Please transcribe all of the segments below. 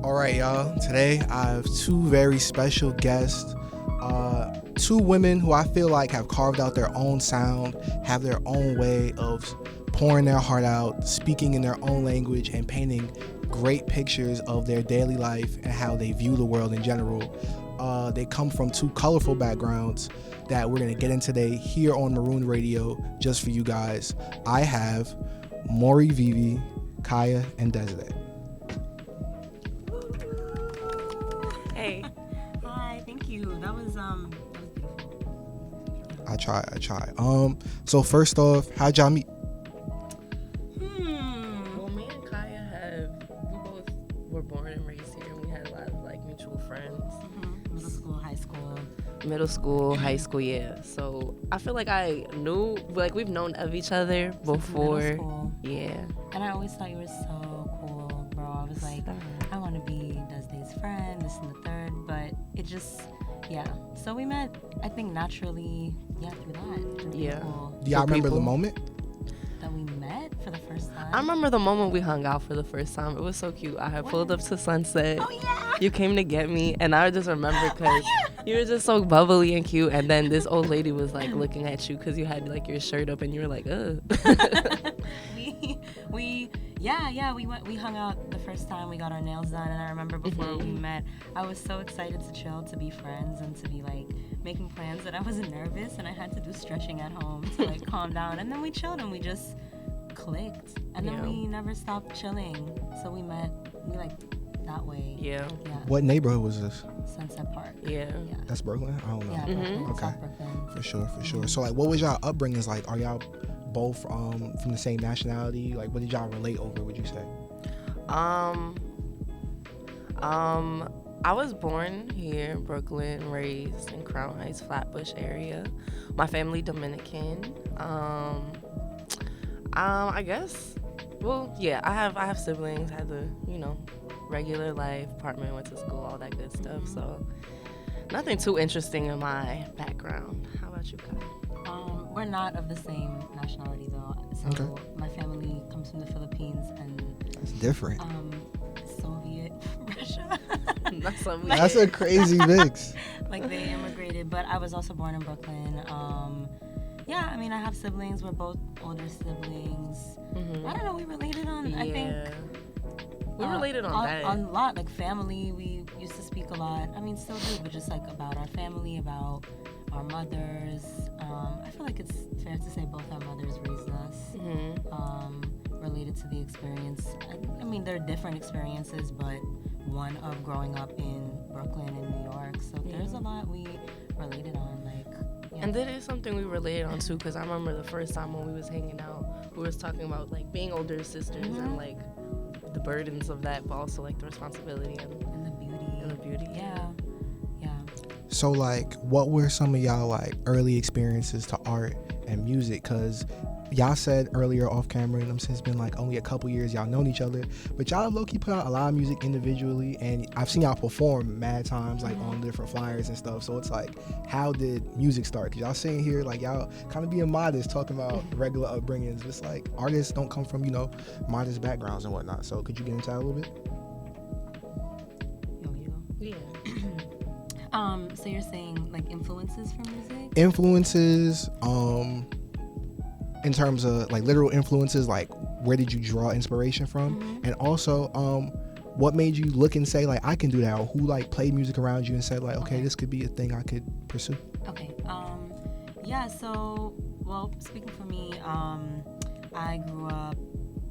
All right, y'all. Today I have two very special guests. Two women who I feel like have carved out their own sound, have their own way of pouring their heart out, speaking in their own language, and painting great pictures of their daily life and how they view the world in general. They come from two colorful backgrounds that we're going to get in today here on Maroon Radio just for you guys. I have MORIVIVI, Kaya, and Desde. Hey. Hi, thank you. That was beautiful. I try. So first off, how'd y'all meet? Well, me and Kaya we both were born and raised here, and we had a lot of like mutual friends. Middle school, high school. Middle school, high school, yeah. So I feel like I knew, like we've known of each other before. Middle school. Yeah. And I always thought you were so cool, bro. I was like, I want to be Desde's friend, this and the third, but it just, yeah. So we met, I think, naturally, through that. Yeah. Do y'all remember the moment? That we met for the first time? I remember the moment we hung out for the first time. It was so cute. I had pulled up to Sunset. Oh, yeah. You came to get me, and I just remember because you were just so bubbly and cute, and then this old lady was like looking at you because you had like your shirt up, and you were like, ugh. we hung out the first time. We got our nails done, and I remember before we met, I was so excited to chill, to be friends, and to be like making plans that I wasn't nervous, and I had to do stretching at home to like calm down. And then we chilled, and we just clicked, and then we never stopped chilling. So we met, that way. Yeah. What neighborhood was this? Sunset Park. Yeah. That's Brooklyn? I don't know. Yeah, Brooklyn, Okay. South Brooklyn. For sure. So like, what was y'all upbringings like? Are y'all both from the same nationality? Like, what did y'all relate over, would you say? I was born here in Brooklyn, raised in Crown Heights, Flatbush area. My family Dominican. I guess. Well, yeah, I have siblings. Had the regular life, apartment, went to school, all that good stuff. So nothing too interesting in my background. How about you, Kai? We're not of the same nationality though. So my family comes from the Philippines and That's different. Soviet Russia. That's a crazy mix. Like they immigrated, but I was also born in Brooklyn. I have siblings. We're both older siblings. I don't know. We related on. I think we related on that. On a lot, like family. We used to speak a lot. I mean, still do, but just like about our family, about our mothers. I feel like it's fair to say both our mothers raised us. Related to the experience. I mean, they're different experiences, but one of growing up in Brooklyn and New York. So there's a lot we related on. And that is something we related on too, because I remember the first time when we was hanging out, we was talking about like being older sisters and like the burdens of that, but also like the responsibility and the beauty. Yeah. So like, what were some of y'all like early experiences to art and music? Because y'all said earlier off camera, and it's been like only a couple years y'all known each other, but y'all have low-key put out a lot of music individually, and I've seen y'all perform mad times like on different flyers and stuff. So it's like, how did music start? Because y'all sitting here like y'all kind of being modest, talking about regular upbringings. It's like artists don't come from modest backgrounds and whatnot. So could you get into that a little bit? Yeah. So you're saying like influences from music? Influences, in terms of like literal influences, like where did you draw inspiration from? And also, what made you look and say like I can do that? Or who like played music around you and said like, okay, this could be a thing I could pursue? Okay. So, well, speaking for me, I grew up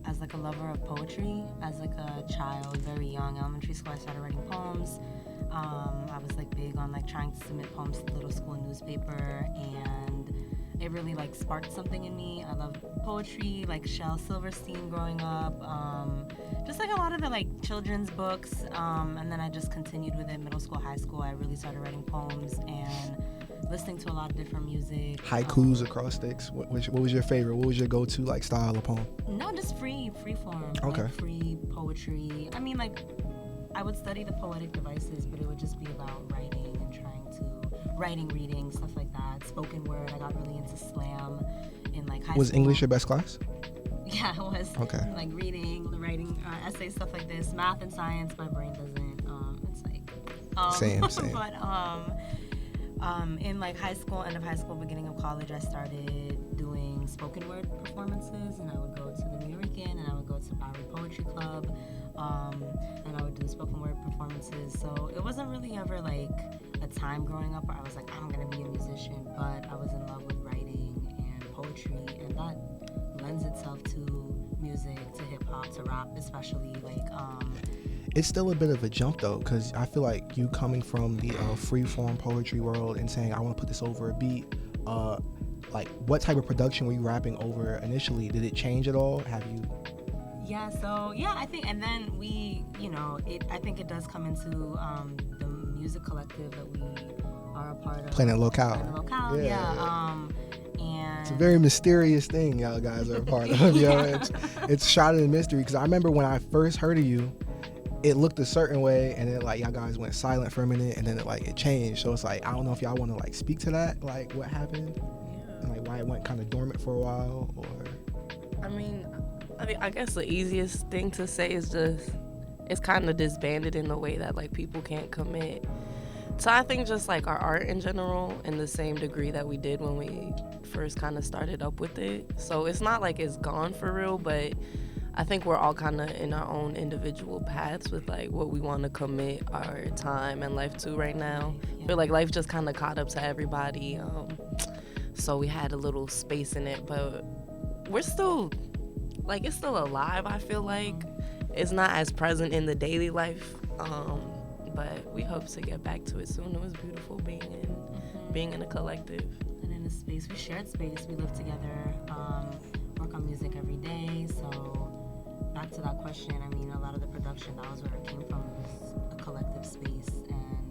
as like a lover of poetry. As like a child, very young, elementary school, I started writing poems. I was like big on like trying to submit poems to the little school newspaper, and it really like sparked something in me. I love poetry, like Shel Silverstein growing up, just like a lot of the like children's books, and then I just continued with it. Middle school, high school, I really started writing poems and listening to a lot of different music. Haikus, acrostics. What was your favorite? What was your go-to like style of poem? No, just free form. Okay. Like free poetry. I mean, like I would study the poetic devices, but it would just be about writing and writing, reading, stuff like that. Spoken word. I got really into slam in like high school. Was English your best class? Yeah, it was. Okay. Like reading, writing, essays, stuff like this. Math and science, my brain doesn't. It's like. Same. But in like high school, end of high school, beginning of college, I started doing spoken word performances, and I would go to the New Yorker, and I would go to Bowery Poetry Club, and I would do spoken word performances. So it wasn't really ever like a time growing up where I was like, I'm gonna be a musician, but I was in love with writing and poetry, and that lends itself to music, to hip hop, to rap, especially like. It's still a bit of a jump though, because I feel like you coming from the free form poetry world and saying I want to put this over a beat, like what type of production were you rapping over initially? Did it change at all? Have you? Yeah, so yeah, I think, and then we, I think it does come into the music collective that we are a part of. Planet Locale. Planet Locale, yeah. And it's a very mysterious thing y'all guys are a part of. Yeah. It's shrouded in mystery, because I remember when I first heard of you, it looked a certain way, and then like y'all guys went silent for a minute, and then it changed. So it's like, I don't know if y'all want to like speak to that, like what happened, and like why it went kind of dormant for a while, or. I mean, I guess the easiest thing to say is just it's kind of disbanded in the way that like people can't commit. So I think just like our art in general, in the same degree that we did when we first kind of started up with it. So it's not like it's gone for real, but I think we're all kind of in our own individual paths with like what we want to commit our time and life to right now. I feel like life just kind of caught up to everybody. So we had a little space in it, but we're still, like, it's still alive, I feel like. It's not as present in the daily life, but we hope to get back to it soon. It was beautiful being in a collective. And in a space, we shared space, we lived together, work on music every day, so back to that question, I mean, a lot of the production, that was where it came from, was a collective space. And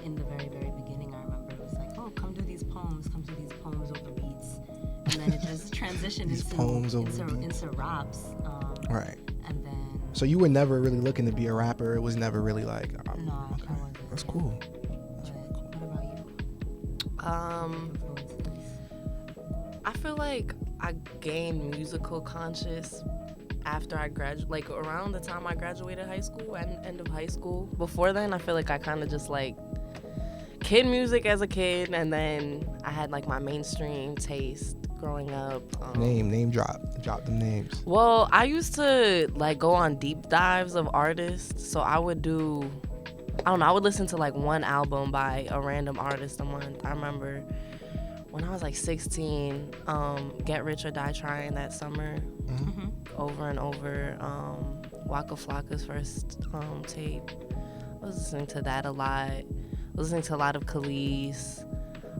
in the very, very beginning, I remember it was like, oh, come do these poems over beats. And then it just transitioned into raps. Right. And then. So you were never really looking to be a rapper? It was never really like. No, okay. I wasn't. That's cool. What about you? I feel like I gained musical conscious after I graduated, like around the time I graduated high school and end of high school. Before then, I feel like I kind of just like kid music as a kid, and then I had like my mainstream taste growing up. Name drop them names. Well, I used to like go on deep dives of artists, so I would do, I don't know, I would listen to like one album by a random artist a month. I remember when I was like 16, Get Rich or Die Trying that summer, over and over. Waka Flocka's first tape, I was listening to that a lot. Listening to a lot of Khalees,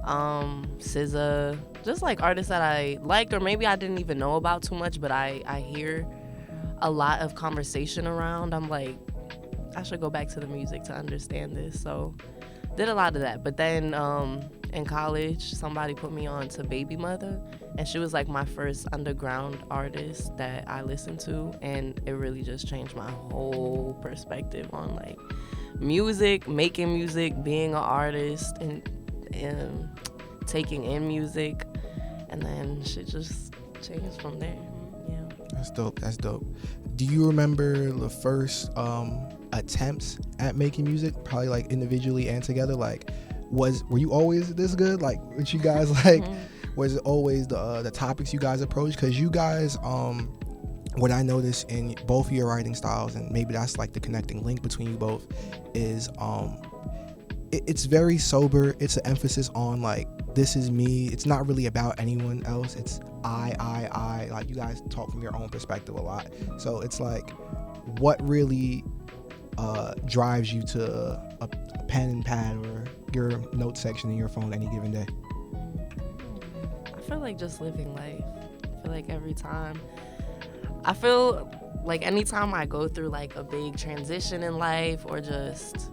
SZA, just like artists that I liked, or maybe I didn't even know about too much, but I hear a lot of conversation around. I'm like, I should go back to the music to understand this. So did a lot of that. But then in college, somebody put me on to Baby Mother, and she was like my first underground artist that I listened to, and it really just changed my whole perspective on like music, making music, being an artist, and taking in music, and then shit just changed from there. Yeah. That's dope. Do you remember the first attempts at making music, probably like individually and together? Like, were you always this good? Like, what you guys like? Was it always the topics you guys approached? Because you guys, what I noticed in both of your writing styles, and maybe that's like the connecting link between you both, is it's very sober. It's an emphasis on like, this is me. It's not really about anyone else. It's I. Like, you guys talk from your own perspective a lot. So it's like, what really drives you to a pen and pad or your note section in your phone any given day? I feel like just living life. I feel like every time, I feel like anytime I go through like a big transition in life, or just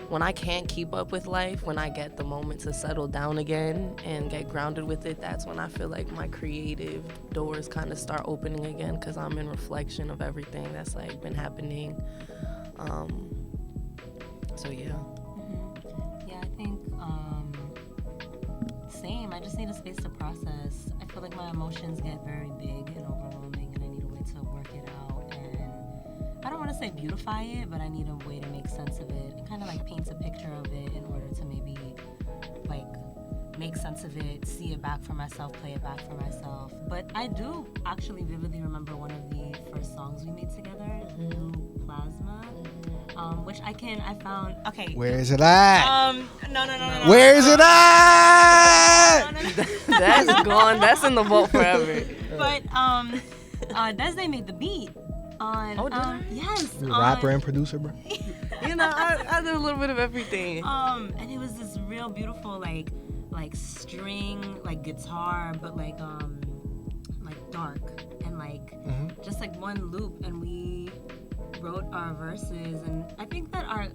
when I can't keep up with life, when I get the moment to settle down again and get grounded with it, that's when I feel like my creative doors kind of start opening again, because I'm in reflection of everything that's like been happening. So yeah. Yeah, I think same. I just need a space to process. I feel like my emotions get very big and overwhelming, and I need a way to work it out. And I don't want to say beautify it, but I need a way to make sense of it and kind of like paint a picture of it in order to maybe like make sense of it, see it back for myself, play it back for myself. But I do actually vividly remember one of the first songs we made together, New Plasma, which I found, okay. Where is it at? No. Where is it at? No. That's gone. That's in the vault forever. But Desde made the beat on. Oh, did I? Yes. You're a rapper and producer, bro. You know, I do a little bit of everything. And it was this real beautiful like string, like guitar, but like dark and like just like one loop, and we wrote our verses. And I think that our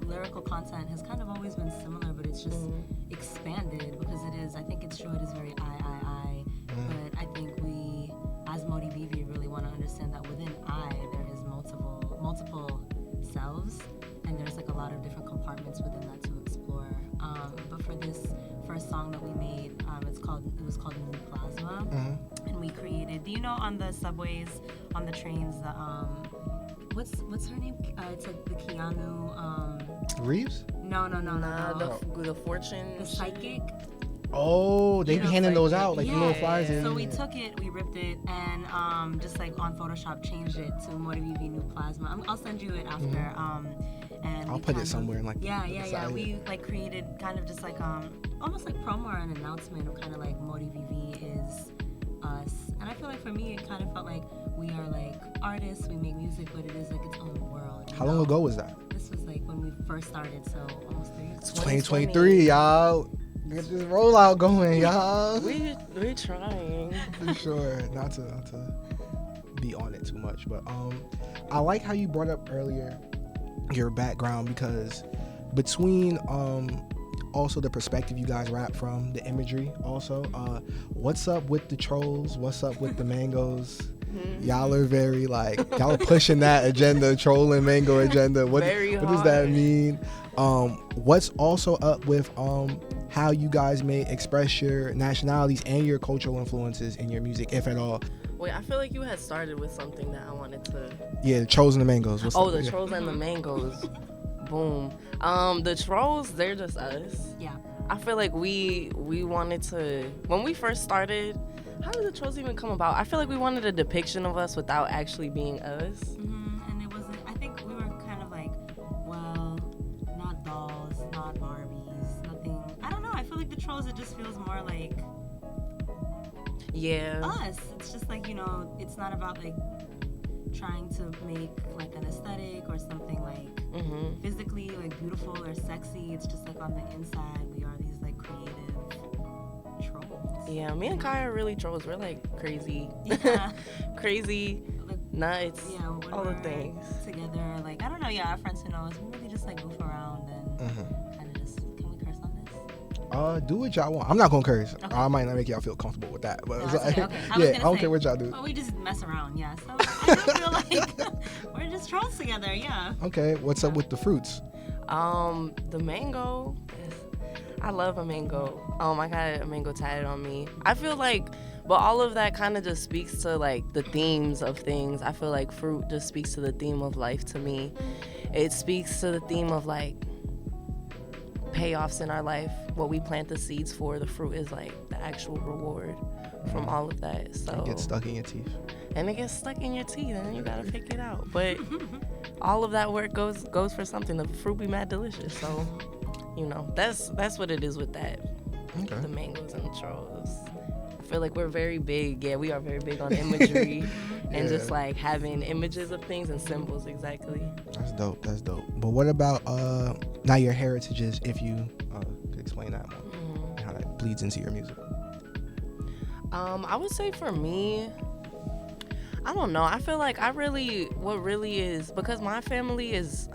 lyrical content has kind of always been similar, but it's just expanded because it is. I think it's true. It is very I. But I think we, as MORIVIVI, really want to understand that within I there is multiple selves, and there's like a lot of different compartments within that to explore. But for this first song that we made, it was called New Plasma, and we created. Do you know on the subways, on the trains, the what's her name? It's like the Keanu. Reeves? No. The fortune. The psychic. Oh, they be handing those out like little flyers. So we took it, we ripped it, and just like on Photoshop changed it to MORIVIVI New Plasma. I'll send you it after. And I'll put it somewhere in like yeah. We like created kind of just like almost like promo or an announcement of kind of like MORIVIVI is us. And I feel like for me it kind of felt like we are like artists, we make music, but it is like its own world. How long ago was that? This was like when we first started, so almost 3 years. 2023, y'all. Get this rollout going, y'all. We're trying. For sure. Not to be on it too much, but I like how you brought up earlier your background, because between also the perspective you guys rap from, the imagery also, what's up with the trolls, what's up with the mangoes? Y'all are very like, y'all are pushing that agenda, troll and mango agenda. What does that mean? What's also up with how you guys may express your nationalities and your cultural influences in your music, if at all? Wait, I feel like you had started with something that I wanted to. Yeah, the trolls and the mangoes. What's up? The trolls and the mangoes. Boom. The trolls, they're just us. Yeah. I feel like we wanted to, when we first started, how did the trolls even come about? I feel like we wanted a depiction of us without actually being us. And it wasn't, I think we were kind of like, well, not dolls, not Barbies, nothing. I don't know. I feel like the trolls, it just feels more like us. It's just like, it's not about like trying to make like an aesthetic or something like physically like beautiful or sexy. It's just like on the inside we are these like creative trolls. Yeah, me and Kai are really trolls. We're like crazy, crazy, like, nuts, all the things together. Like, I don't know. Yeah, our friends who know us, we really just like goof around and kind of just. Can we curse on this? Do what y'all want. I'm not gonna curse. Okay. I might not make y'all feel comfortable with that, but no, it's like, okay. I don't care what y'all do. Well, we just mess around, yeah. So I do feel like we're just trolls together, yeah. Okay, what's up with the fruits? The mango. I love a mango. I got a mango tatted on me. I feel like, but all of that kind of just speaks to like the themes of things. I feel like fruit just speaks to the theme of life to me. It speaks to the theme of like payoffs in our life, what we plant the seeds for. The fruit is like the actual reward from all of that. So it gets stuck in your teeth. And it gets stuck in your teeth, and then you gotta pick it out. But all of that work goes for something. The fruit be mad delicious. So, that's what it is with that. Okay. The mangoes and the trolls. I feel like we're very big. Yeah, we are very big on imagery and just like having images of things and symbols. Exactly. That's dope. But what about now your heritages, if you could explain that more, and how that bleeds into your music? I would say for me, I don't know. I feel like what really is, because my family is,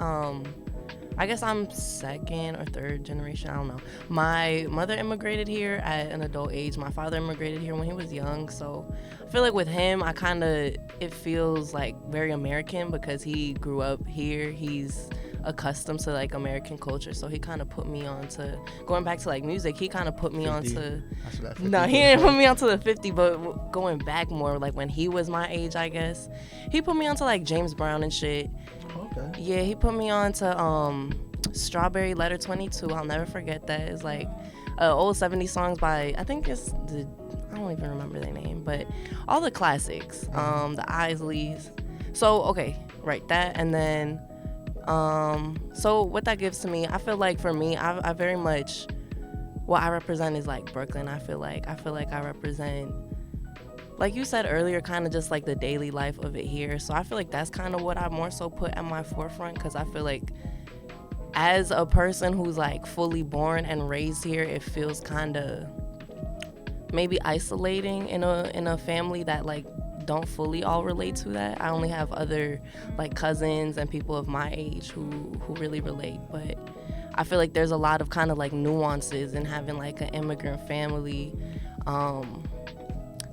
I guess I'm second or third generation. I don't know. My mother immigrated here at an adult age. My father immigrated here when he was young. So I feel like with him, it feels like very American because he grew up here. He's accustomed to like American culture, so he kind of put me on to going back to like music. He kind of put me 50. on to That's what that 50 no, he didn't put me onto the 50, but going back more like when he was my age, I guess he put me onto like James Brown and shit. Okay. Yeah, he put me on to Strawberry Letter 22. I'll never forget that. It's like old 70s songs by, I think it's I don't even remember their name, but all the classics, the Isleys. So, okay, right, that, and then, so what that gives to me, I feel like for me, I very much, what I represent is like Brooklyn. I feel like I represent, like you said earlier, kind of just like the daily life of it here. So I feel like that's kind of what I more so put at my forefront, because I feel like as a person who's like fully born and raised here, it feels kind of maybe isolating in a family that like don't fully all relate to that. I only have other like cousins and people of my age who really relate, but I feel like there's a lot of kind of like nuances in having like an immigrant family,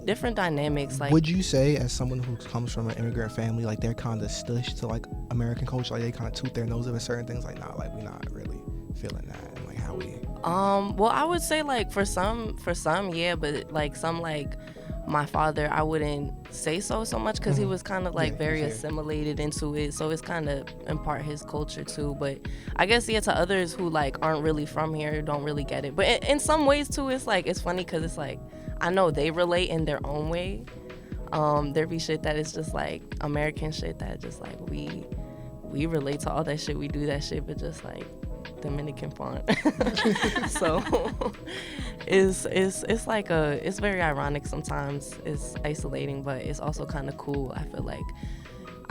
different dynamics. Like, would you say, as someone who comes from an immigrant family, like they're kind of stush to like American culture, like they kind of toot their nose over certain things, like nah, like we're not really feeling that, and like how we well, I would say like for some, yeah, but like some like my father, I wouldn't say so much, because he was kind of like very assimilated into it, so it's kind of in part his culture too. But I guess to others who like aren't really from here, don't really get it. But in some ways too, it's like it's funny, because it's like I know they relate in their own way. There be shit that is just like American shit that just like we relate to all that shit, we do that shit, but just like Dominican font. So it's like it's very ironic sometimes. It's isolating, but it's also kind of cool. I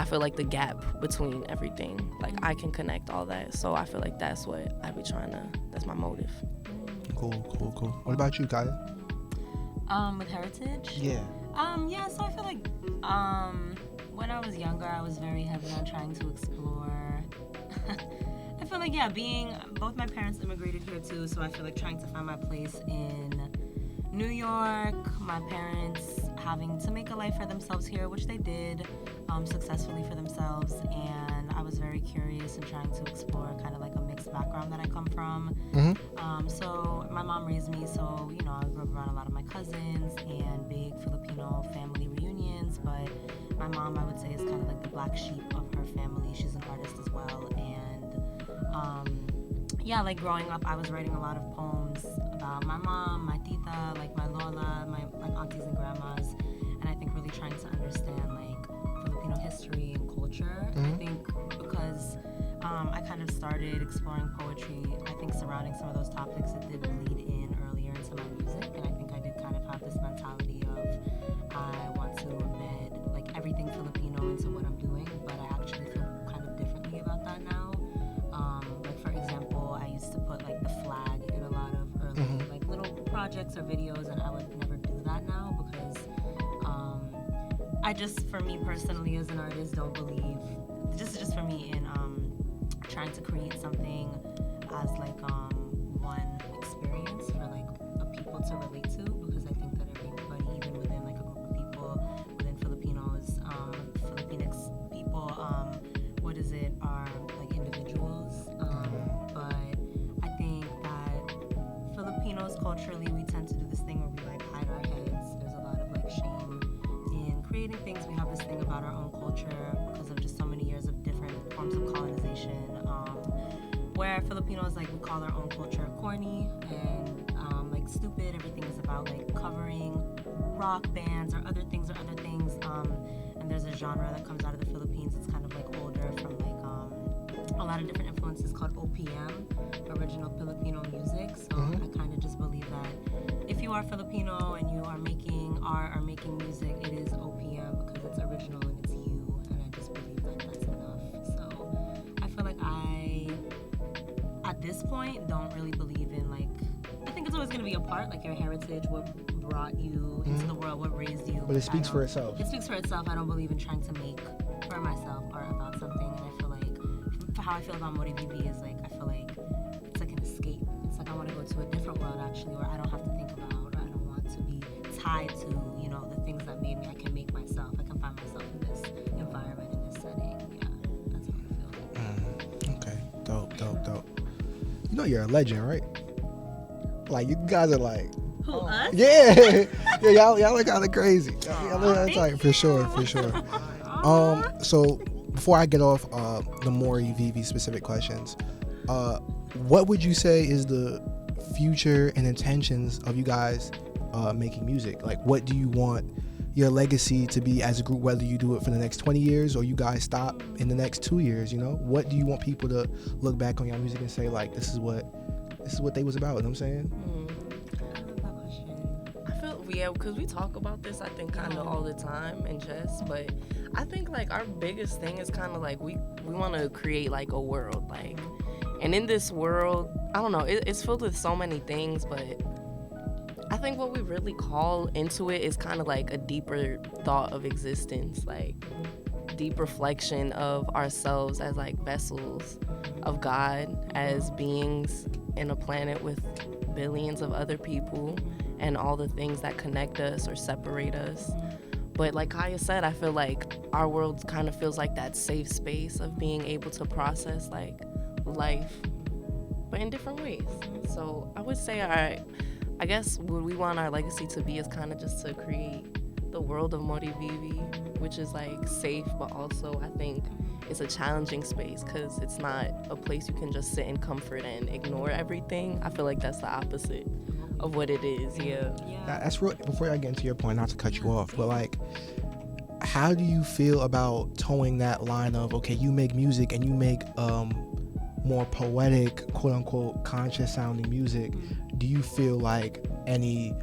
feel like the gap between everything, like I can connect all that. So I feel like that's what I be that's my motive. Cool. What about you, Kaya? With heritage? Yeah. Yeah, so I feel like when I was younger, I was very heavy on trying to explore. I feel like, being, both my parents immigrated here too, so I feel like trying to find my place in New York, my parents having to make a life for themselves here, which they did successfully for themselves, and I was very curious and trying to explore kind of like a mixed background that I come from. So my mom raised me, so, I grew up around a lot of my cousins and big Filipino family reunions, but my mom, I would say, is kind of like the black sheep of her family. She's an artist as well, and like growing up, I was writing a lot of poems about my mom, my tita, like my lola, my like aunties and grandmas, and I think really trying to understand like Filipino history and culture. I think because I kind of started exploring poetry, I think surrounding some of those topics, it did bleed in earlier into my music, and I think I did kind of have this mentality of I want to embed like everything Filipino into what I'm doing, but I actually feel kind of differently about that now. Like for example, I used to put like the flag in a lot of early like little projects or videos, and I would never do that now because I just, for me personally as an artist, don't believe, just for me in trying to create something as like one experience for like a people to relate to, because I think that everybody, even within like a group of people, within Filipinos, Filipinx people, are like individuals. But I think that Filipinos culturally, we tend to do this thing where we like hide our heads. There's a lot of like shame in creating things. We have this thing about our own culture because of just so many years of different forms of colonization, where Filipinos, like, we call our own culture corny and like stupid. Everything is about like covering rock bands or other things. And there's a genre that comes out of the Philippines. It's kind of like older, from like a lot of different influences, called OPM, original Filipino music. So I kind of just believe that if you are Filipino and you are making art or making music, it is OPM because it's original and it's you. And I just believe that that's enough. So I feel like I, at this point, don't really believe in like, I think it's always going to be a part, like your heritage, what brought you into the world, what raised you. But it speaks for itself. It speaks for itself. I don't believe in trying to make for myself art about something. And I feel like, for how I feel about MORIVIVI is like, I feel like it's like an escape. It's like I want to go to a different world actually, where I don't have to think about, or I don't want to be tied to, the things that made me. I can make myself. I can find myself in this environment, in this setting. Yeah, that's how I feel. Okay. know you're a legend, right? Like, you guys are like, Who, us? yeah, yeah, y'all are kind of crazy. Y'all are type, for sure. So before I get off the MORIVIVI specific questions, what would you say is the future and intentions of you guys making music? Like, what do you want your legacy to be as a group, whether you do it for the next 20 years or you guys stop in the next 2 years? You know, what do you want people to look back on your music and say, like, this is what they was about? You know what I'm saying? Yeah, because we talk about this, I think, kind of all the time in jest, but I think, like, our biggest thing is kind of, like, we want to create, like, a world, like, and in this world, I don't know, it's filled with so many things, but I think what we really call into it is kind of, like, a deeper thought of existence, like, deep reflection of ourselves as, like, vessels of God, as beings in a planet with billions of other people, and all the things that connect us or separate us. But like Kaya said, I feel like our world kind of feels like that safe space of being able to process, like, life, but in different ways. So I would say I guess what we want our legacy to be is kind of just to create the world of MORIVIVI, which is, like, safe, but also I think it's a challenging space because it's not a place you can just sit in comfort and ignore everything. I feel like that's the opposite of what it is. Yeah. That's real. Before I get into your point, not to cut you off, but, like, how do you feel about towing that line of, okay, you make music and you make more poetic, quote unquote, conscious sounding music? Do you feel like any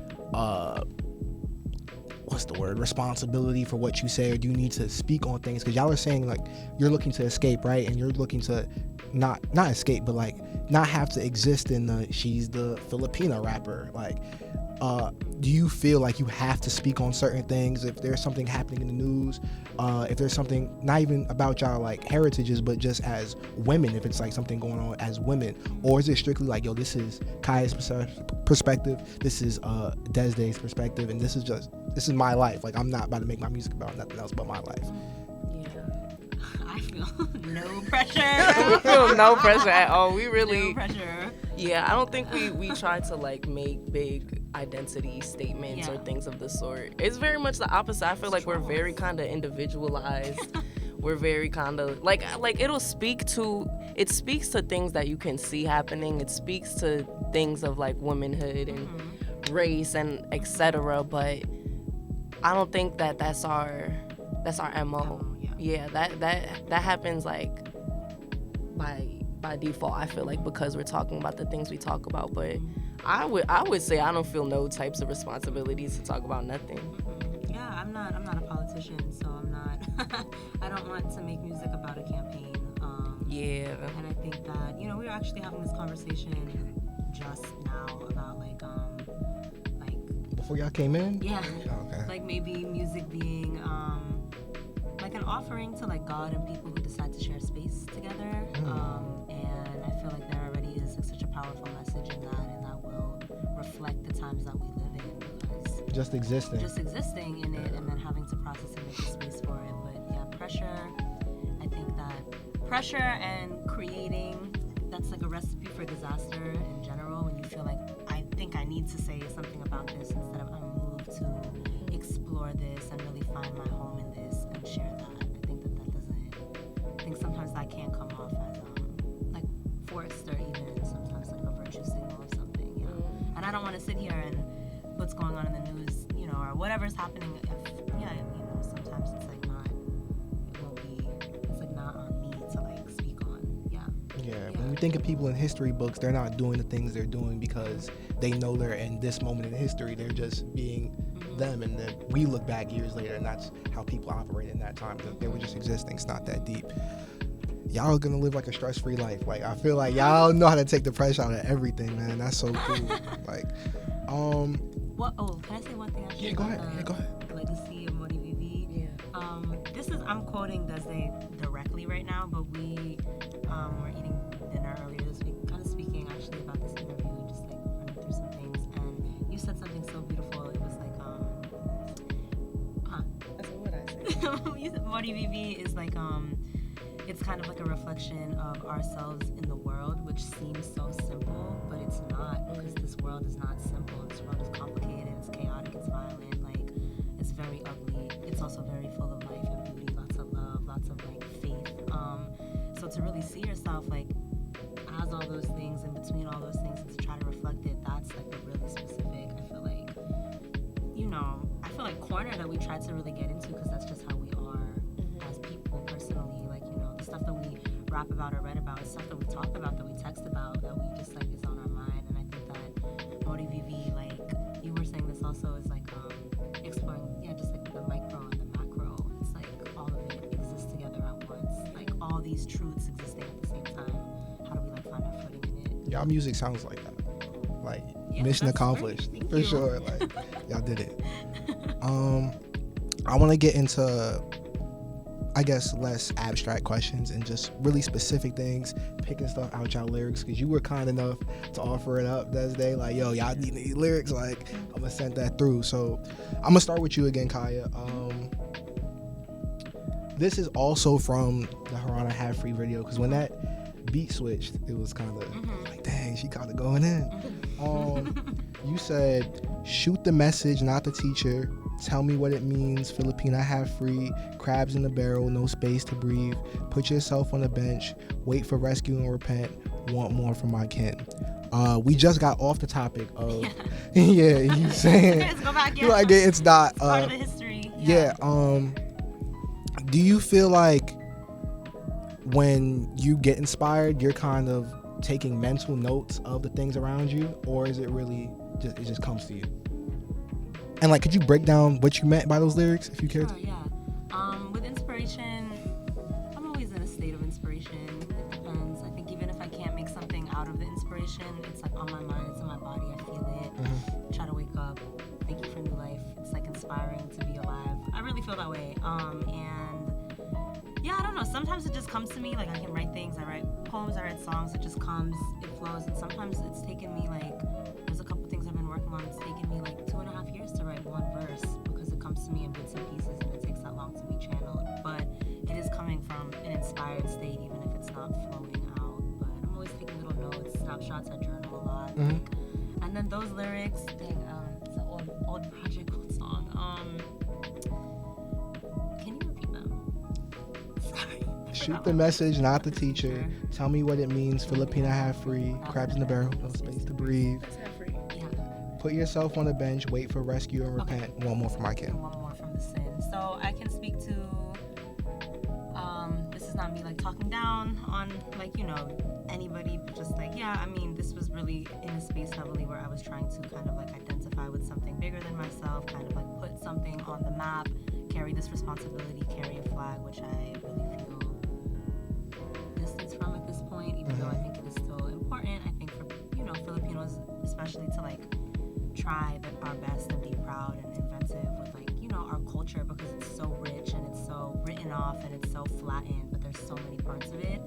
responsibility for what you say, or do you need to speak on things? Because y'all are saying, like, you're looking to escape, right? And you're looking to not escape, but, like, not have to exist in she's the Filipina rapper. Like, do you feel like you have to speak on certain things if there's something happening in the news, if there's something not even about y'all, like, heritages, but just as women, if it's, like, something going on as women? Or is it strictly like, yo, this is Kaya's perspective, this is Desde's perspective, and this is my life. Like, I'm not about to make my music about nothing else but my life? I feel no pressure. We feel no pressure at all. We really, no pressure. Yeah, I don't think we try to, like, make big identity statements or things of the sort. It's very much the opposite. I feel like we're very kind of individualized. We're very kind of like it speaks to things that you can see happening. It speaks to things of, like, womanhood and race and etc. But I don't think that's our MO. Yeah, that happens, like, by default, I feel like, because we're talking about the things we talk about. But I would say I don't feel no types of responsibilities to talk about nothing. Yeah, I'm not a politician, so I'm not I don't want to make music about a campaign. And I think that, you know, we were actually having this conversation just now about, like before y'all came in? Yeah. Oh, okay. Like, maybe music being like an offering to, like, God and people who decide to share space together. And I feel like there already is, like, such a powerful message in that, and that will reflect the times that we live in, because just existing in it, and then having to process and make a space for it. But yeah, pressure. I think that pressure and creating, that's, like, a recipe for disaster in general. When you feel like, I think I need to say something about this instead of I'm moved to explore this and really find my home in this and share that. I think that doesn't. I think sometimes that can come off as like forced, or even sometimes like a virtue signal of something, you know. And I don't want to sit here and what's going on in the news, you know, or whatever's happening. Sometimes it's like not. It won't be. It's like not on me to, like, speak on. Yeah. When you think of people in history books, they're not doing the things they're doing because they know they're in this moment in history. They're just being them, and then we look back years later, and that's how people operate in that time. They were just existing. It's not that deep. Y'all are gonna live, like, a stress-free life. Like, I feel like y'all know how to take the pressure out of everything, man. That's so cool. Like, What? Oh, can I say one thing? Actually, go ahead. Legacy of MORIVIVI. Yeah. I'm quoting Desde directly right now, but we were eating dinner earlier this week, kind of speaking actually about this interview, just, like, running through some things, and you said something so beautiful. It was like, That's what I say. MORIVIVI is like it's kind of like a reflection of ourselves in the world, which seems so simple, but it's not, because this world is not simple. This world is complicated, it's chaotic, it's violent, like, it's very ugly. It's also very full of life and beauty, lots of love, lots of like faith. So to really see yourself like as all those things, in between all those things, and to try to reflect it, that's like the really specific, I feel like, corner that we try to really get into, because that's just how we are as people personally. Like, the stuff that we rap about or read about, stuff that we talk about, that we text about, that we just like is on our mind. And I think that MORIVIVI, like you were saying, this also is like exploring, just like the micro and the macro. It's like all of it exists together at once. Like all these truths existing at the same time. How do we like find our footing in it? Y'all music sounds like that. Like mission accomplished for sure. Like y'all did it. I want to get into, I guess, less abstract questions and just really specific things, picking stuff out y'all lyrics, because you were kind enough to offer it up Desde, like, yo, y'all need these lyrics, like, I'm gonna send that through. So I'm gonna start with you again, Kaya. This is also from the Harana Have Free video, because when that beat switched, it was kind of like, dang, she kind of going in. You said, shoot the message, not the teacher. Tell me what it means. Filipina have free. Crabs in the barrel, no space to breathe. Put yourself on the bench. Wait for rescue and repent. Want more from my kin. We just got off the topic of you saying Let's go back, like it's not part of the history. Do you feel like when you get inspired, you're kind of taking mental notes of the things around you, or is it really it just comes to you? And like, could you break down what you meant by those lyrics, if you could? Sure, with inspiration, I'm always in a state of inspiration. It depends. I think even if I can't make something out of the inspiration, it's like on my mind, it's in my body, I feel it. Try to wake up, thank you for new life. It's like inspiring to be alive. I really feel that way. I don't know. Sometimes it just comes to me. Like, I can write things. I write poems. I write songs. It just comes. It flows. And sometimes it's taken me like, there's a couple things I've been working on. It's taken me like 2.5 years to write one verse, because it comes to me in bits and pieces, and it takes that long to be channeled. But it is coming from an inspired state, even if it's not flowing out. But I'm always taking little notes, snapshots. I journal a lot. Like, and then those lyrics, it's an old project, old song. Shoot the message, not the teacher. Tell me what it means. Filipina have free. Crabs in the barrel, no space to breathe. Put yourself on the bench. Wait for rescue and repent. One more from my kin. One more from the sin. So I can speak to. This is not me like talking down on like anybody, but just like this was really in a space heavily where I was trying to kind of like identify with something bigger than myself, kind of like put something on the map, carry this responsibility, carry a flag, which I really feel distance from at this point, even though I think it is still important. I think for Filipinos especially to like try our best and be proud and inventive with like our culture, because it's so rich and it's so written off and it's so flattened, but there's so many parts of it.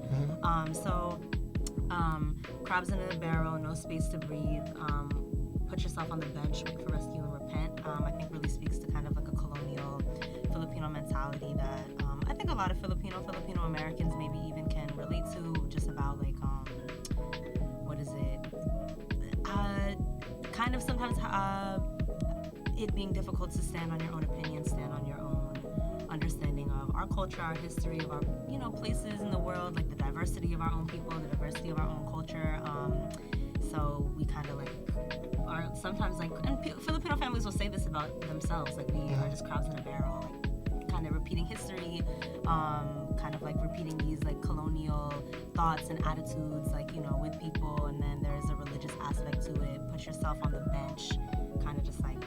Crabs in the barrel, no space to breathe. Put yourself on the bench, wait for rescue and repent. I think really speaks to kind of like a colonial Filipino mentality that I think a lot of Filipino Americans maybe even can relate to, just about like what is it? Kind of sometimes it being difficult to stand on your own opinion, stand on your own understanding of our culture, our history, of our places in the world, like the diversity of our own people, the diversity of our own culture. So we kind of like are sometimes like, and Filipino families will say this about themselves, like we are just crabs in a barrel, like kind of repeating history, kind of like repeating these like colonial thoughts and attitudes, like with people. And then there's a religious aspect to it. Put yourself on the bench, kind of just like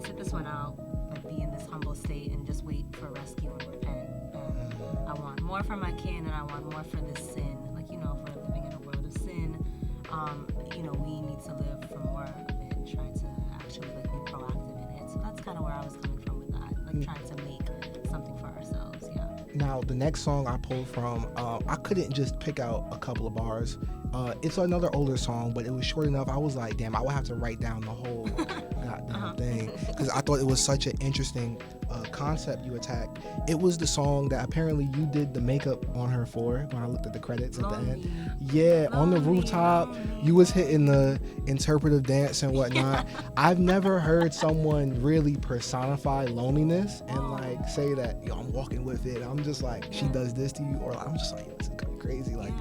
sit this one out, like be in this humble state and just wait for rescue and repent. And I want more for my kin, and I want more for this sin. Like if we're living in a world of sin, we need to live for more of it and try to actually like be proactive in it. So that's kind of where I was coming from with that, like trying to make something for ourselves. Now the next song I pulled from, I couldn't just pick out a couple of bars. It's another older song, but it was short enough. I was like, damn, I would have to write down the whole damn thing because I thought it was such an interesting concept you attacked. It was the song that apparently you did the makeup on her for when I looked at the credits at the end. Yeah, on the rooftop, you was hitting the interpretive dance and whatnot. I've never heard someone really personify loneliness and like say that, yo, I'm walking with it. I'm just like, she does this to you, or I'm just like, this is kind of crazy. Like,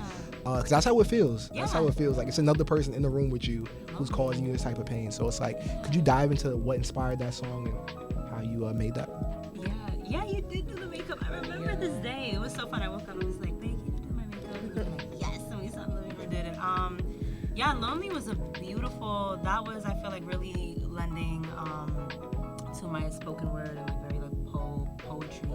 because that's how it feels. That's how it feels. Like it's another person in the room with you who's causing you this type of pain. So it's like, could you dive into what inspired that song and how you made that? Yeah, you did do the makeup. I remember this day. It was so fun. I woke up and was like, "Babe, can you do my makeup?" And I'm like, yes. And we sat in the living room and did it. Yeah, Lonely was a beautiful. That was, I feel like, really lending to my spoken word and like very like poetry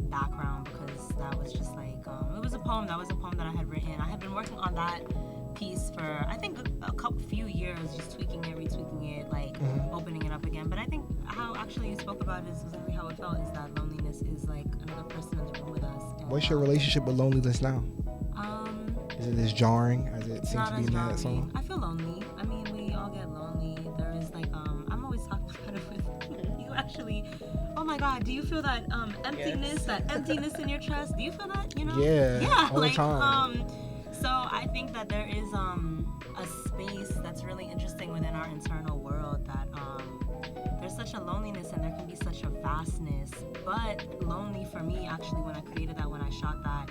background, because that was just like it was a poem. That was a poem that I had written. I had been working on that piece for I think a few years, just tweaking it, retweaking it, like opening it up again. But I think how actually you spoke about it is exactly how it felt, is that loneliness is like another person in the room with us. And what's your relationship with loneliness now? Is it as jarring as it seems to be in that song? I feel lonely. I mean, we all get lonely. There is like I'm always talking about it with you actually. Oh my God, do you feel that emptiness, that emptiness in your chest? Do you feel that? You know? Yeah. All like the time. So I think that there is a space that's really interesting within our internal world, that there's such a loneliness and there can be such a vastness. But lonely for me, actually, when I created that, when I shot that,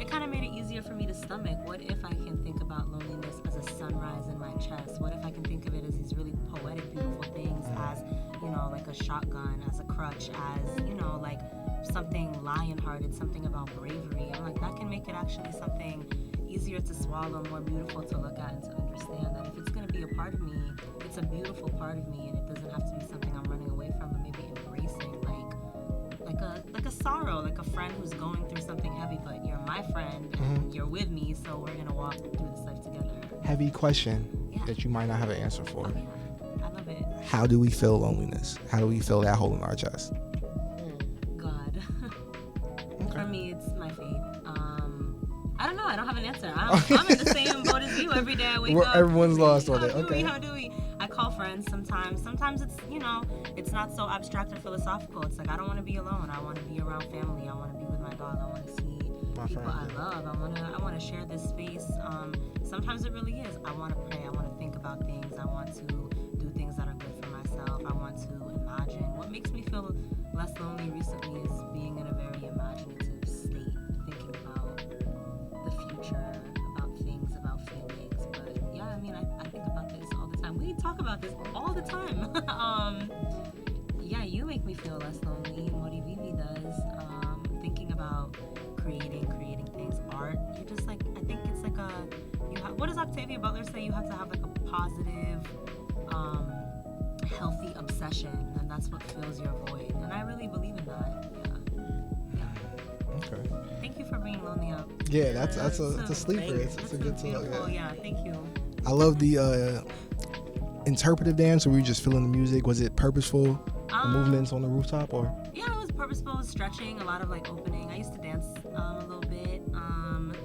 it kind of made it easier for me to stomach. What if I can think about loneliness as a sunrise in my chest? What if I can think of it as these really poetic, beautiful things, as, you know, like a shotgun, as a crutch, as, you know, like something lion-hearted, something about bravery. I'm like, that can make it actually something easier to swallow, more beautiful to look at and to understand, that if it's going to be a part of me, it's a beautiful part of me, and it doesn't have to be something I'm running away from, but maybe embracing, like a sorrow, like a friend who's going through something heavy, but you're my friend and you're with me, so we're going to walk through this life together. Heavy question that you might not have an answer for. I love it. How do we feel loneliness? How do we feel that hole in our chest? God. Okay. For me, it's my faith. I don't know. I don't have an answer. I'm in the same boat as you. Every day I wake up. Everyone's lost on it. Okay. How do we? I call friends sometimes. Sometimes it's, you know, it's not so abstract or philosophical. It's like, I don't want to be alone. I want to be around family. I want to be with my dog. I want to see My people friend. I love. I want to share this space. Sometimes it really is. I want to pray. I want to think about things. I want to do things that are good for myself. I want to imagine. What makes me feel less lonely recently is being in a very imaginative state, thinking about the future, about things, about feelings. But yeah, I mean, I think about this all the time. We talk about this all the time. Yeah, you make me feel less lonely. MORIVIVI does. Thinking about creating things, art. You're just like, I think it's like what does Octavia Butler say? You have to have like a positive, healthy obsession, and that's what fills your void. And I really believe in that. Yeah. Okay. Thank you for bringing Lonely up. Yeah, that's a sleeper. It's a good song. Beautiful. Yeah, thank you. I love the interpretive dance where we were just feeling the music. Was it purposeful? The movements on the rooftop, or? Yeah, it was purposeful. It was stretching, a lot of like opening. I used to dance a little bit, and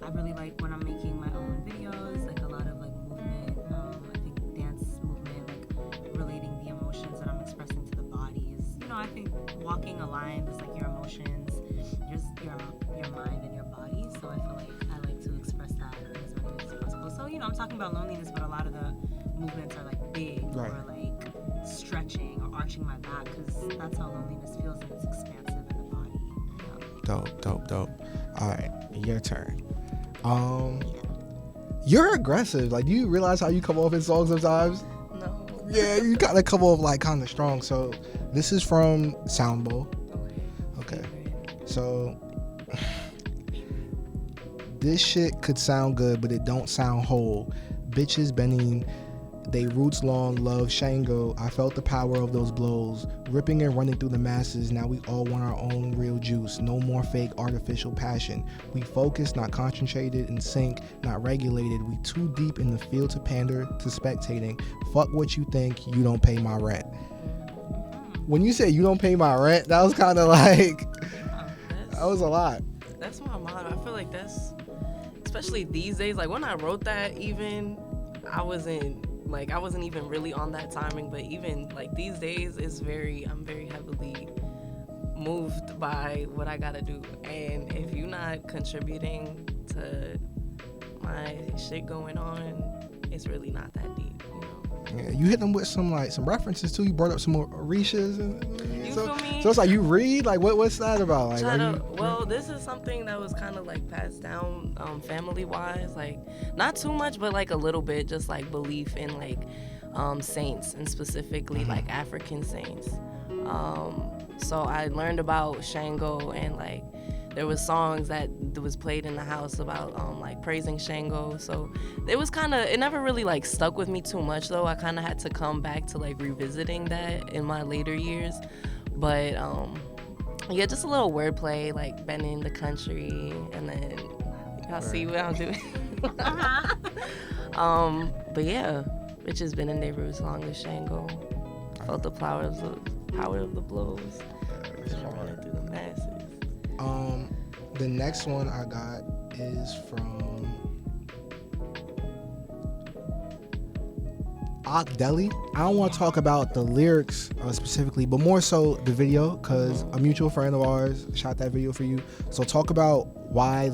I really like when I'm making my own videos, like a lot of like movement. I think dance movement, like relating the emotions that I'm expressing to the body is, you know, I think walking aligned is like your emotions, just your mind and your body. So I feel like I like to express that in as many ways as possible. So, you know, I'm talking about loneliness, but a lot of the movements are like big, Right. or like stretching or arching my back, because that's how loneliness feels, and it's expansive in the body. Dope. All right, your turn. You're aggressive. Like, do you realize how you come off in songs sometimes? No. Yeah, you gotta come off like kind of strong. So this is from Soundbowl. Okay. So this shit could sound good, but it don't sound whole. Bitches bending they roots long, love Shango. I felt the power of those blows, ripping and running through the masses. Now we all want our own real juice. No more fake artificial passion. We focused, not concentrated, in sync, not regulated. We too deep in the field to pander to spectating. Fuck what you think, you don't pay my rent. When you said you don't pay my rent, that was kind of like, that was a lot. That's my motto. I feel like that's, especially these days, like when I wrote that, even I wasn't even really on that timing, but even like these days I'm very heavily moved by what I gotta do. And if you're not contributing to my shit going on, it's really not that deep, you know. Yeah, you hit them with some references too. You brought up some more Orishas, You feel me? So it's like you read, like what's that about? Like, well, this is something that was kind of like passed down family wise, like not too much, but like a little bit, just like belief in like saints, and specifically like African saints. So I learned about Shango, and like there was songs that was played in the house about like praising Shango. So it never really like stuck with me too much though. I kind of had to come back to like revisiting that in my later years. But yeah, just a little wordplay, like bending the country, and then y'all see what I'm doing. But yeah, Rich has been in their roots long as Shango. Felt the power of the blows. Running through the masses. The next one I got is from Deli. I don't want to talk about the lyrics specifically, but more so the video, because a mutual friend of ours shot that video for you. So talk about why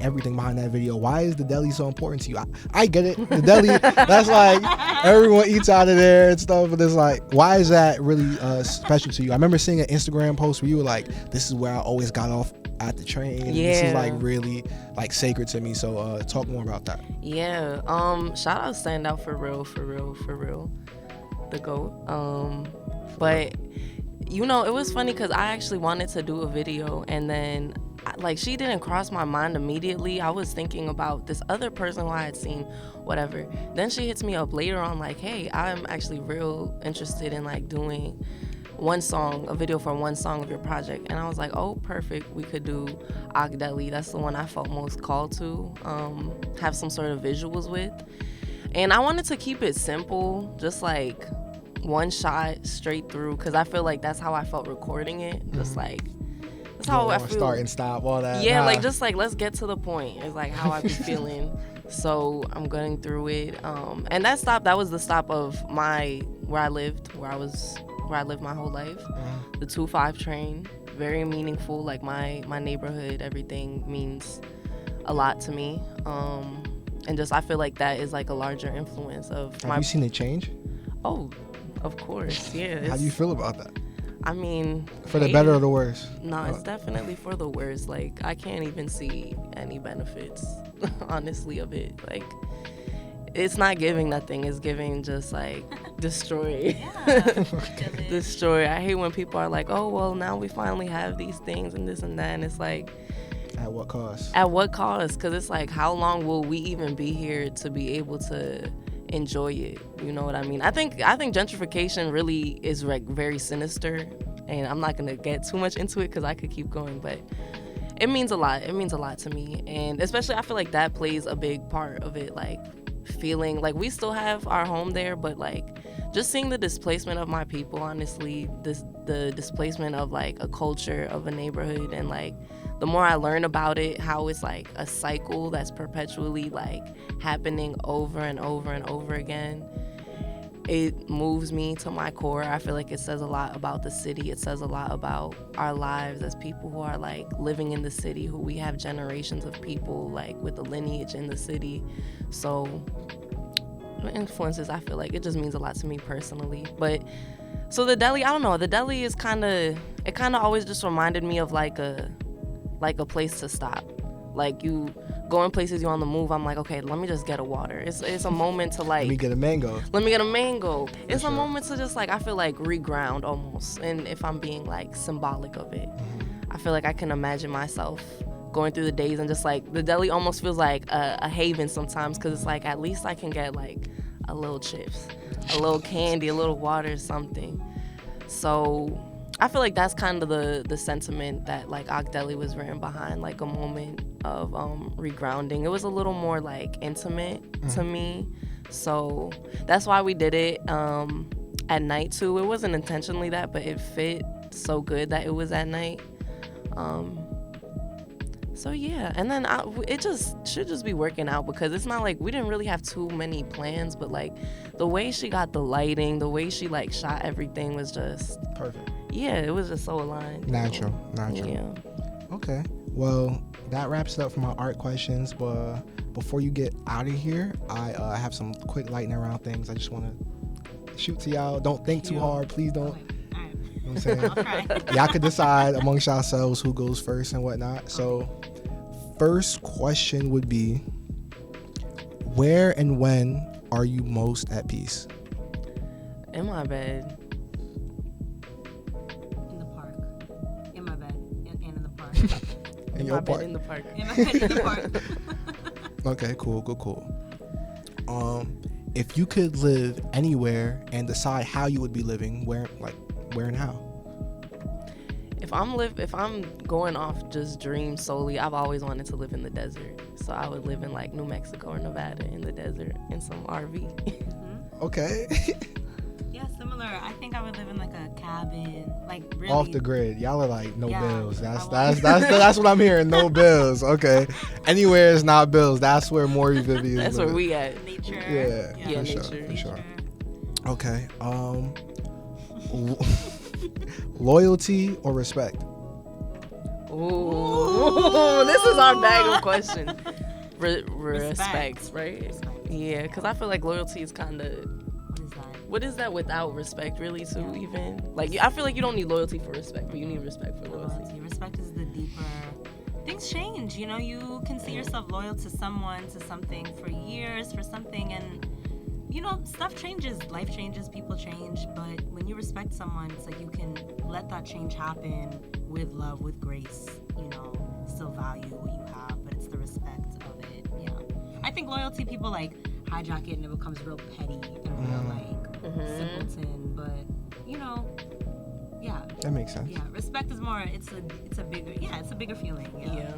everything behind that video. Why is the deli so important to you? I get it. The deli, that's like everyone eats out of there and stuff, but it's like, why is that really special to you? I remember seeing an Instagram post where you were like, this is where I always got off at the train. Yeah. This is like really like sacred to me. So talk more about that. Yeah. Shout out Standout for real. The GOAT. But you know, it was funny because I actually wanted to do a video, and then like she didn't cross my mind immediately. I was thinking about this other person who I had seen, whatever. Then she hits me up later on like, hey, I'm actually real interested in like doing a video for one song of your project. And I was like, oh, perfect. We could do Agdeli. That's the one I felt most called to have some sort of visuals with. And I wanted to keep it simple, just like one shot straight through, because I feel like that's how I felt recording it. Just like, that's how I feel. Start and stop, all that. Yeah, like just like let's get to the point. It's like how I be feeling. So I'm going through it. And that was the stop of where I lived my whole life. The 2-5 train, very meaningful. Like my neighborhood, everything means a lot to me. And just I feel like that is like a larger influence of Have you seen it change? Oh, of course, yeah. How do you feel about that? I mean, for the better or the worse? No, it's definitely for the worse. Like, I can't even see any benefits, honestly, of it. Like, it's not giving nothing. It's giving just, like, destroy. Destroy. I hate when people are like, oh, well, now we finally have these things and this and that. And it's like... At what cost? At what cost? Because it's like, how long will we even be here to be able to enjoy it? You know what I mean? I think gentrification really is like very sinister, and I'm not gonna get too much into it because I could keep going, but it means a lot. It means a lot to me, and especially I feel like that plays a big part of it. Like feeling like we still have our home there, but like just seeing the displacement of my people. Honestly, the displacement of like a culture of a neighborhood, and like the more I learn about it, how it's like a cycle that's perpetually like happening over and over and over again, it moves me to my core. I feel like it says a lot about the city. It says a lot about our lives as people who are like living in the city, who we have generations of people like with a lineage in the city. So the influences, I feel like it just means a lot to me personally. But so the deli, I don't know, the deli is kind of always just reminded me of like a place to stop. Like you going places, you're on the move, I'm like, okay, let me just get a water. It's a moment to like... Let me get a mango. It's a moment to just like, I feel like reground almost. And if I'm being like symbolic of it, I feel like I can imagine myself going through the days and just like, the deli almost feels like a haven sometimes, because it's like, at least I can get like a little chips, a little candy, a little water, something. So I feel like that's kind of the sentiment that like Agdeli was written behind, like a moment of regrounding. It was a little more like intimate to me, so that's why we did it at night too. It wasn't intentionally that, but it fit so good that it was at night. So yeah, and then it just should just be working out because it's not like we didn't really have too many plans, but like the way she got the lighting, the way she like shot everything was just Perfect. Yeah, it was just so aligned. Natural. Yeah. Okay. Well, that wraps it up for my art questions. But before you get out of here, I have some quick lightning round things I just want to shoot to y'all. Don't think too hard. Please don't. You know what I'm saying? I'll try. Y'all could decide amongst yourselves who goes first and whatnot. So, first question would be, where and when are you most at peace? In my bed. In the park. In my bed. And in the park. In your my park? bed in the park. In my bed in the park. Okay, cool. If you could live anywhere and decide how you would be living, where and how? If I'm going off just dreams solely, I've always wanted to live in the desert. So I would live in like New Mexico or Nevada in the desert in some RV. Okay. Yeah, similar. I think I would live in like a cabin, like really Off the grid. Y'all are like no Yeah, bills. I That's what I'm hearing. No bills. Okay. Anywhere is not bills. That's where MORIVIVI is. That's where we at. nature. Yeah, nature. for sure. Okay. Loyalty or respect? Ooh, this is our bag of questions. Respect, right? Respect. Yeah, because I feel like loyalty is kind of. What is that? What is that without respect, really, too, even? Like, I feel like you don't need loyalty for respect, but you need respect for loyalty. Respect is the deeper. Things change, you know. You can see yourself loyal to someone, to something for years, for something, and you know, stuff changes, life changes, people change. But when you respect someone, it's like you can let that change happen with love, with grace. You know, still value what you have, but it's the respect of it. Yeah, I think loyalty, people like hijack it and it becomes real petty and real like simpleton. But you know, yeah, That makes sense. yeah, respect is more. It's a bigger feeling. Yeah.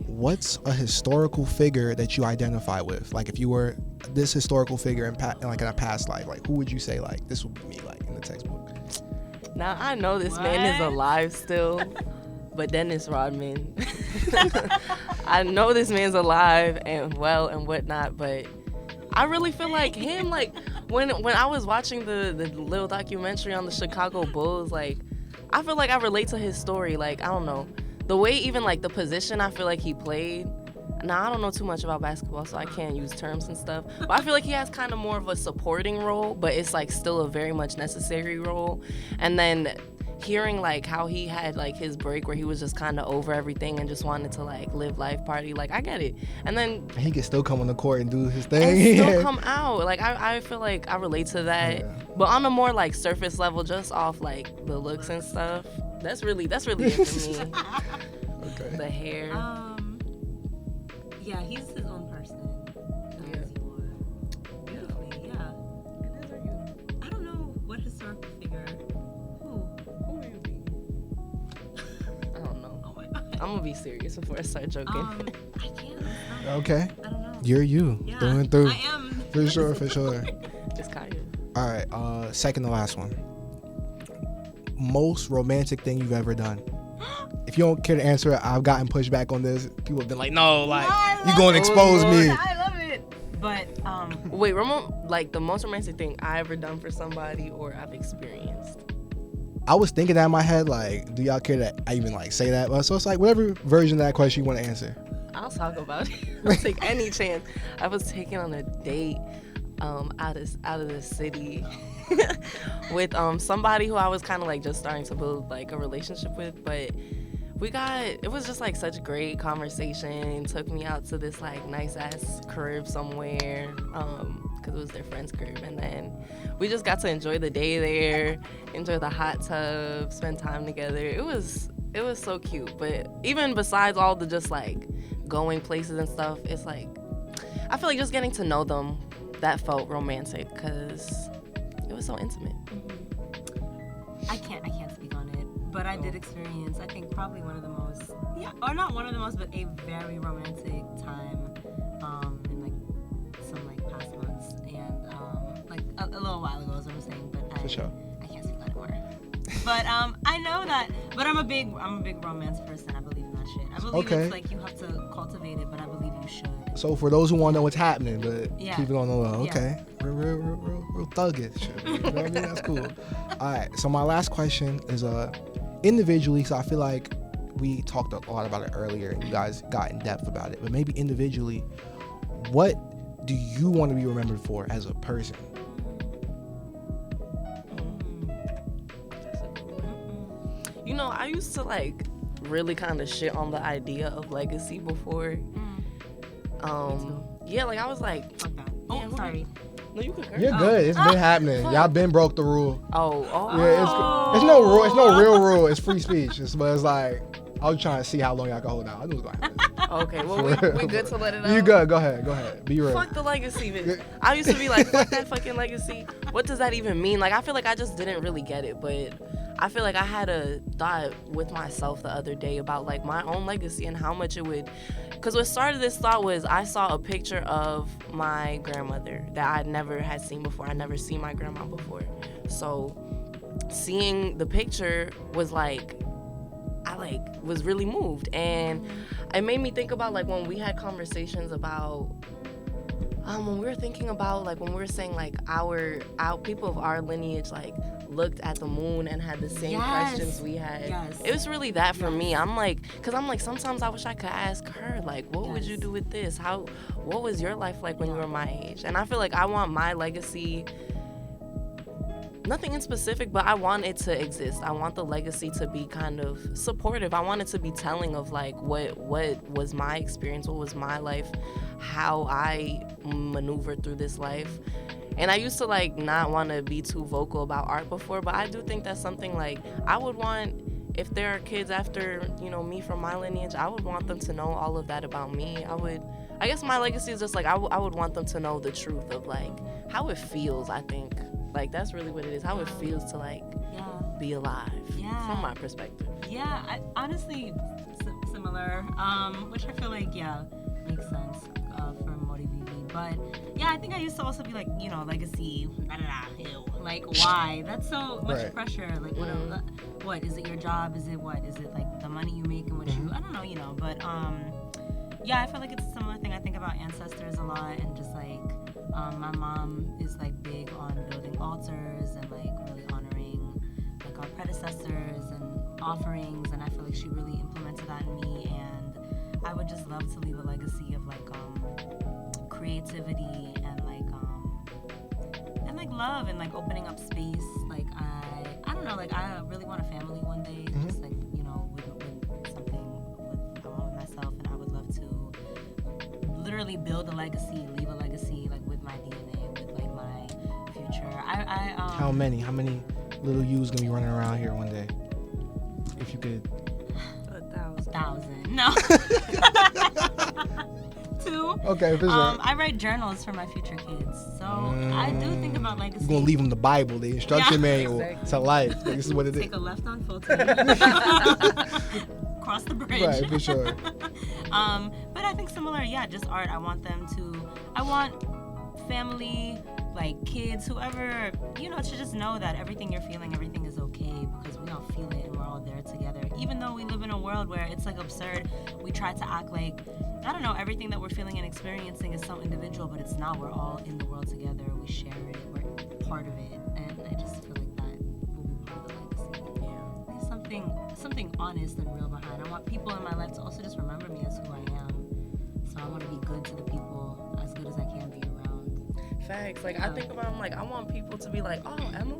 What's a historical figure that you identify with? Like, if you were this historical figure in a past life, like who would you say like this would be me, like in the textbook? Now, I know this man is alive still, but Dennis Rodman. I know this man's alive and well and whatnot, but I really feel like him, like, when I was watching the little documentary on the Chicago Bulls, like, I feel like I relate to his story. Like, I don't know. The way even, like, the position I feel like he played. Now, I don't know too much about basketball, so I can't use terms and stuff. But I feel like he has kind of more of a supporting role, but it's, like, still a very much necessary role. And then hearing, like, how he had, like, his break where he was just kind of over everything and just wanted to, like, live life, party. Like, I get it. And then He can still come on the court and do his thing. and still come out. Like, I feel like I relate to that. Yeah. But on a more, like, surface level, just off, like, the looks and stuff, that's really it for me. Okay. The hair. Yeah, he's his own person. Yeah. Beautifully, yeah. And those are you. I don't know what historical figure. Who? Who will you be? I don't know. Oh my god. I'm gonna be serious before I start joking. I can't. It's not- Okay. I don't know. You're you. Yeah, Through and through. I am. For sure. It's Kaya. All right. Second to last one. Most romantic thing you've ever done. If you don't care to answer it, I've gotten pushback on this. People have been like, "No, like you gonna expose me." I love it. But Wait, like the most romantic thing I ever done for somebody or I've experienced. I was thinking that in my head, like, do y'all care that I even like say that? So it's like whatever version of that question you want to answer. I'll talk about it. I'll take any chance. I was taken on a date out of the city with somebody who I was kind of like just starting to build like a relationship with, but it was just like such great conversation. Took me out to this like nice ass crib somewhere because it was their friend's crib, and then we just got to enjoy the day there, enjoy the hot tub, spend time together. It was so cute. But even besides all the just like going places and stuff, it's like I feel like just getting to know them, that felt romantic because it was so intimate. I can't speak on it. But I did experience, I think, probably one of the most, or not one of the most, but a very romantic time in like some like past months and like a little while ago, as I was saying. But For sure. I can't speak on it more. But I know that. But I'm a big romance person. I believe in that shit. I believe Okay. it's like you have to cultivate it, but I believe you should. So for those who want to know what's happening, but Yeah. keep it on the low. Yeah. Okay. Real thuggish. You know what I mean? That's cool. All right. So my last question is individually, so I feel like we talked a lot about it earlier and you guys got in depth about it, but maybe individually, what do you want to be remembered for as a person? That's a good one. You know, I used to like really kind of shit on the idea of legacy before. Yeah, like I was like, Fuck that. Yeah, Oh, sorry. no, you could curse. You're good. It's been happening. Y'all been broke the rule. Oh. Yeah, it's no rule. It's no real rule. It's free speech. But it's like I was trying to see how long y'all can hold out. I knew it was gonna happen. Okay, well, we good to let it out. You good? Go ahead. Be real. Fuck the legacy, bitch. I used to be like, fuck that fucking legacy. What does that even mean? Like, I feel like I just didn't really get it, but I feel like I had a thought with myself the other day about like my own legacy and how much it would. Because what started this thought was I saw a picture of my grandmother that I never had seen before. I'd never seen my grandma before. So seeing the picture was like, I like was really moved, and it made me think about like when we had conversations about when we were thinking about like when we were saying like our people of our lineage like looked at the moon and had the same questions we had. Yes. It was really that for me. I'm like, because I'm like, sometimes I wish I could ask her like, what would you do with this? What was your life like when you were my age? And I feel like I want my legacy, nothing in specific, but I want it to exist. I want the legacy to be kind of supportive. I want it to be telling of like what was my experience, what was my life, how I maneuvered through this life. And I used to like not want to be too vocal about art before, but I do think that's something like I would want, if there are kids after, you know, me from my lineage, I would want them to know all of that about me. I guess my legacy is just like I would want them to know the truth of like how it feels. I think like that's really what it is, how it feels to like be alive from my perspective. Yeah, honestly similar, which I feel like makes sense for MORIVIVI. But yeah, I think I used to also be like, you know, legacy, ew, like why? That's so much pressure. Like what is it? Your job? Is it what? Is it like the money you make and what you? I don't know, you know. But yeah, I feel like it's a similar thing. I think about ancestors a lot, and just like my mom is like big on building altars and like really honoring like our predecessors and offerings, and I feel like she really implemented that in me. And I would just love to leave a legacy of like creativity and like love and like opening up space. Like I don't know, like I really want a family one day, just like, you know, with something with I want with myself, and I would love to literally build a legacy, leave a legacy like with my DNA, with like my future. How many little yous gonna be running around here one day? If you could. 1,000. No. 2. Okay, for sure. I write journals for my future kids, so I do think about legacy. You're gonna leave them the Bible, the instruction manual to life. Like, this is what it is. Take a left on Fulton. Cross the bridge. Right, for sure. But I think similar, just art. I want family, like kids, whoever, you know, to just know that everything you're feeling, everything is okay, because we all feel it and we're all there together. Even though we live in a world where it's like absurd, we try to act like, I don't know, everything that we're feeling and experiencing is so individual, but it's not. We're all in the world together. We share it. We're part of it. And I just feel like that will be part of the legacy. Yeah. There's something honest and real behind. I want people in my life to also just remember me as who I am. So I want to be good to the people, as good as I can be around. Facts. Like, I think about, I'm like, I want people to be like, oh, Emma,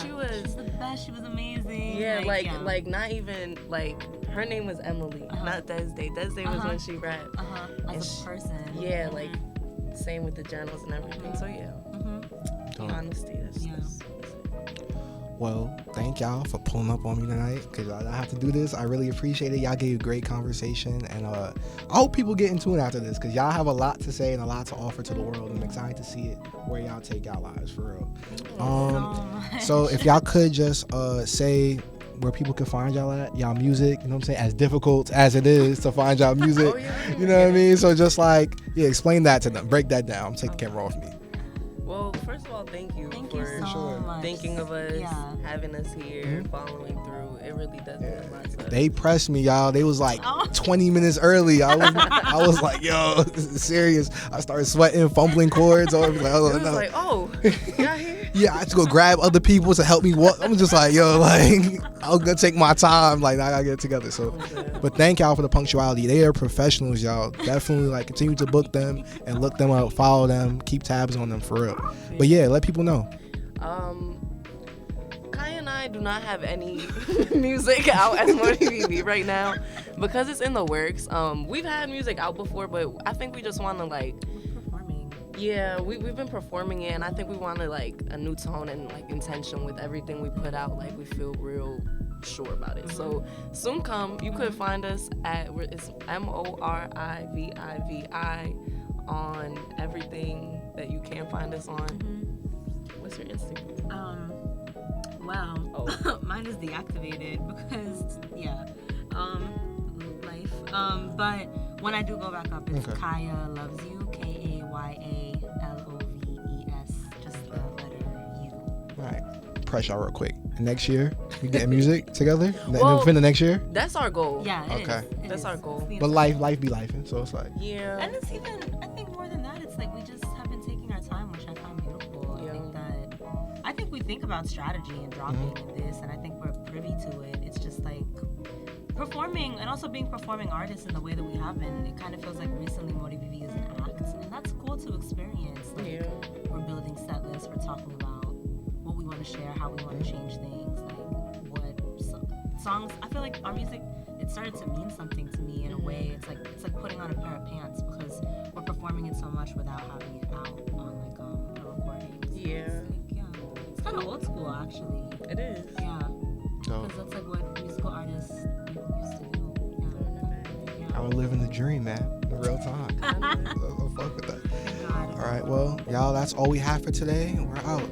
she's the best. She was amazing. Yeah, like not even, like, her name was Emily, not Desde. Desde was when she rapped. As a person. Yeah, like, same with the journals and everything. So, yeah. Honesty, that's just... Well, thank y'all for pulling up on me tonight, because I have to do this. I really appreciate it. Y'all gave a great conversation, and I hope people get in tune after this, because y'all have a lot to say and a lot to offer to the world. I'm excited to see it, where y'all take y'all lives, for real. So if y'all could just say where people can find y'all at, y'all music, you know what I'm saying, as difficult as it is to find y'all music, you know what I mean? So just like, explain that to them. Break that down. Take the camera off me. Well, first of all, thank you you for so much. thinking of us, Yeah. having us here, following through. It really does mean a lot to us. They pressed me, y'all. They was like Oh. 20 minutes early. I was like, yo, this is serious. I started sweating, fumbling chords. I was like, oh, It was no. like, oh, y'all here? Yeah, I had to go grab other people to help me walk. I'm just like, yo, like, I'm gonna take my time. Like, I gotta get it together. So, but thank y'all for the punctuality. They are professionals, y'all. Definitely, like, continue to book them and look them up, follow them, keep tabs on them for real. But yeah, let people know. Kai and I do not have any music out as MORIVIVI right now because it's in the works. We've had music out before, but I think we just want to like. Performing. Yeah, we've been performing it, and I think we want to like a new tone and like intention with everything we put out. Like we feel real sure about it. So soon come. You could find us at it's MORIVIVI on everything that you can find us on. What's your Instagram? Well, Oh. mine is deactivated because life. But when I do go back up, it's Okay. Kaya Loves You, KAYALOVES, just the letter U. All right, press y'all real quick. Next year, we getting music together. Well, In the next year. That's our goal. Yeah, it Okay. is. It That's is. our goal. It's the But life be lifing. So it's like, Yeah. And it's even, I think more than that, it's like we just have been taking our time, which I find beautiful. Yeah. I think we think about strategy and dropping and this, and I think we're privy to it. It's just like performing and also being performing artists in the way that we have been. It kind of feels like recently MORIVIVI is an act, and that's cool to experience. Like, Yeah. we're building set lists, we're talking about what we want to share, how we want to change things, like what songs. I feel like our music, it started to mean something to me in a way. It's like putting on a pair of pants because we're performing it so much without having it out on like a recording. So Yeah. it's kind of old school actually. It is. Yeah, dope. because that's like what musical artists used to do. Yeah. I was living the dream, man. In real time. I'll fuck with that. Thank God. All right, well, y'all, that's all we have for today. We're out.